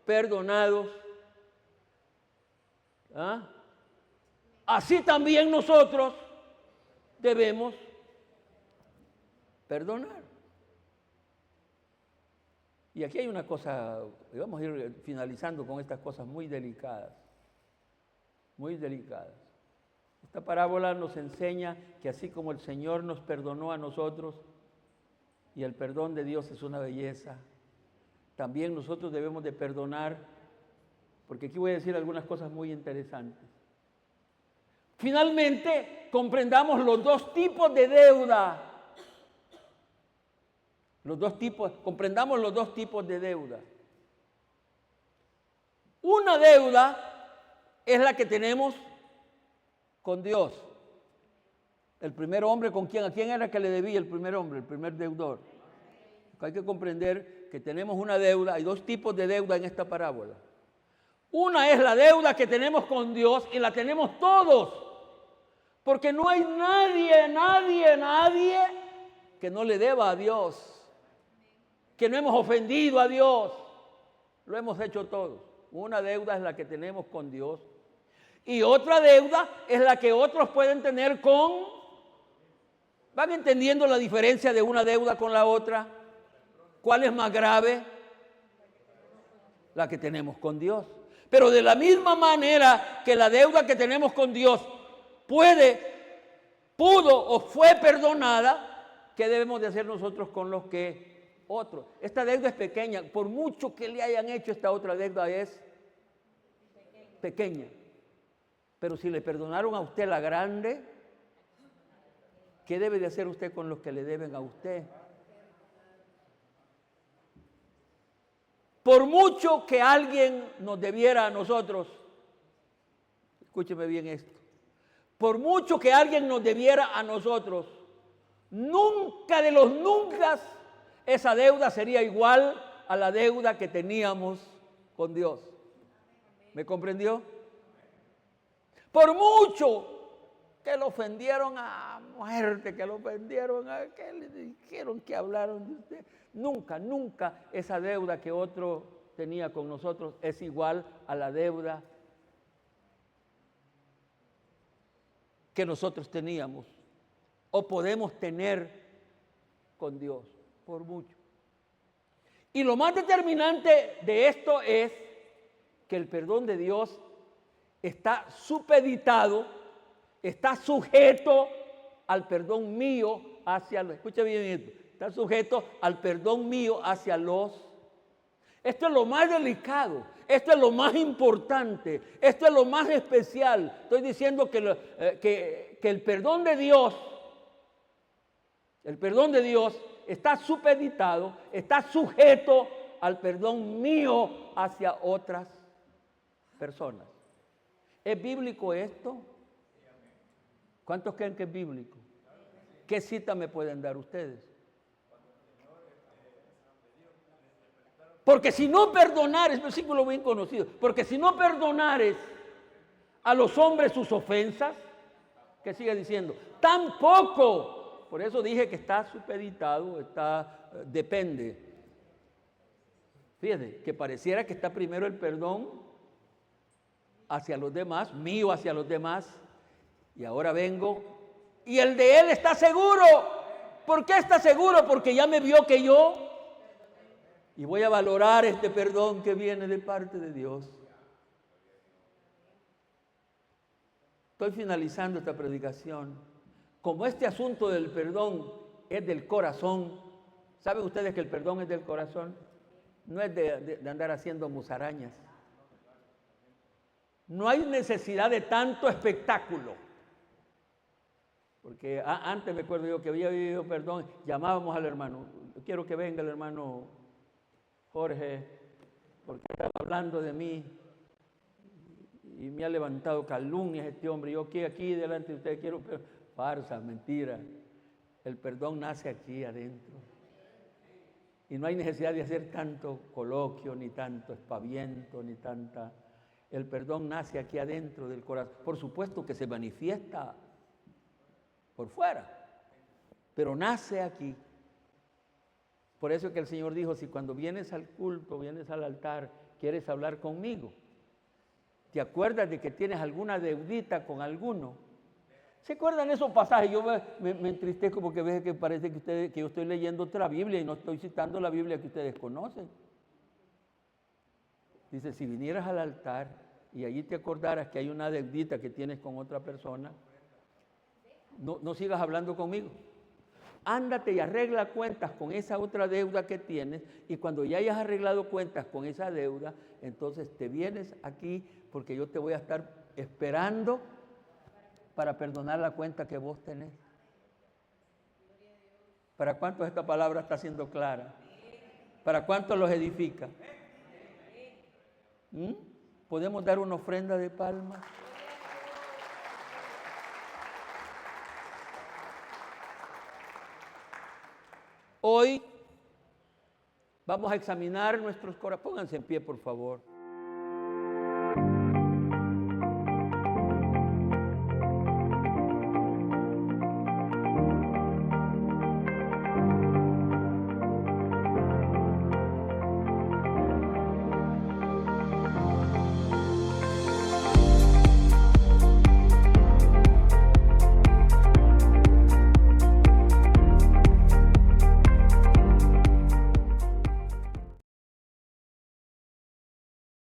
perdonados, así también nosotros debemos perdonar. Y aquí hay una cosa, y vamos a ir finalizando con estas cosas muy delicadas. Muy delicadas. Esta parábola nos enseña que así como el Señor nos perdonó a nosotros, y el perdón de Dios es una belleza, también nosotros debemos de perdonar, porque aquí voy a decir algunas cosas muy interesantes. Finalmente, comprendamos los dos tipos de deuda. Comprendamos los dos tipos de deuda. Una deuda es la que tenemos con Dios. El primer hombre, ¿a quién era que le debía el primer hombre, el primer deudor? Hay que comprender que tenemos una deuda, hay dos tipos de deuda en esta parábola. Una es la deuda que tenemos con Dios y la tenemos todos, porque no hay nadie que no le deba a Dios, que no hemos ofendido a Dios, lo hemos hecho todos. Una deuda es la que tenemos con Dios y otra deuda es la que otros pueden tener con... ¿Van entendiendo la diferencia de una deuda con la otra? ¿Cuál es más grave? La que tenemos con Dios. Pero de la misma manera que la deuda que tenemos con Dios pudo o fue perdonada, ¿qué debemos de hacer nosotros con los que otros? Esta deuda es pequeña, por mucho que le hayan hecho, esta otra deuda es pequeña. Pero si le perdonaron a usted la grande, ¿qué debe de hacer usted con los que le deben a usted? Por mucho que alguien nos debiera a nosotros, escúcheme bien esto, por mucho que alguien nos debiera a nosotros, nunca de los nunca esa deuda sería igual a la deuda que teníamos con Dios. ¿Me comprendió? Por mucho que lo ofendieron a muerte, que lo ofendieron a que le dijeron que hablaron de usted, nunca esa deuda que otro tenía con nosotros es igual a la deuda que nosotros teníamos o podemos tener con Dios, por mucho. Y lo más determinante de esto es que el perdón de Dios está supeditado, está sujeto al perdón mío hacia los... Escucha bien esto. Está sujeto al perdón mío hacia los... Esto es lo más delicado, esto es lo más importante, esto es lo más especial. Estoy diciendo que el perdón de Dios, está supeditado, está sujeto al perdón mío hacia otras personas. ¿Es bíblico esto? ¿Cuántos creen que es bíblico? ¿Qué cita me pueden dar ustedes? Porque si no perdonares, versículo bien conocido, porque si no perdonares a los hombres sus ofensas, ¿qué sigue diciendo? Tampoco, por eso dije que está supeditado, depende. Fíjate, que pareciera que está primero el perdón hacia los demás, mío hacia los demás, y ahora vengo, y el de él está seguro. ¿Por qué está seguro? Porque ya me vio que yo... Y voy a valorar este perdón que viene de parte de Dios. Estoy finalizando esta predicación. Como este asunto del perdón es del corazón, ¿saben ustedes que el perdón es del corazón? No es de andar haciendo musarañas. No hay necesidad de tanto espectáculo. Porque antes me acuerdo yo que había vivido perdón, llamábamos al hermano. Quiero que venga el hermano Jorge, porque estaba hablando de mí y me ha levantado calumnias este hombre. Yo aquí delante de ustedes quiero, pero farsa, mentira. El perdón nace aquí adentro. Y no hay necesidad de hacer tanto coloquio, ni tanto espaviento, ni tanta... El perdón nace aquí adentro del corazón. Por supuesto que se manifiesta por fuera, pero nace aquí. Por eso que el Señor dijo, si cuando vienes al culto, vienes al altar, quieres hablar conmigo, te acuerdas de que tienes alguna deudita con alguno. ¿Se acuerdan esos pasajes? Yo me entristezco porque veo que parece que yo estoy leyendo otra Biblia y no estoy citando la Biblia que ustedes conocen. Dice, si vinieras al altar y allí te acordaras que hay una deudita que tienes con otra persona, no sigas hablando conmigo. Ándate y arregla cuentas con esa otra deuda que tienes, y cuando ya hayas arreglado cuentas con esa deuda, entonces te vienes aquí porque yo te voy a estar esperando para perdonar la cuenta que vos tenés. ¿Para cuántos esta palabra está siendo clara? ¿Para cuántos los edifica? ¿Podemos dar una ofrenda de palmas? Hoy vamos a examinar nuestros corazones. Pónganse en pie, por favor.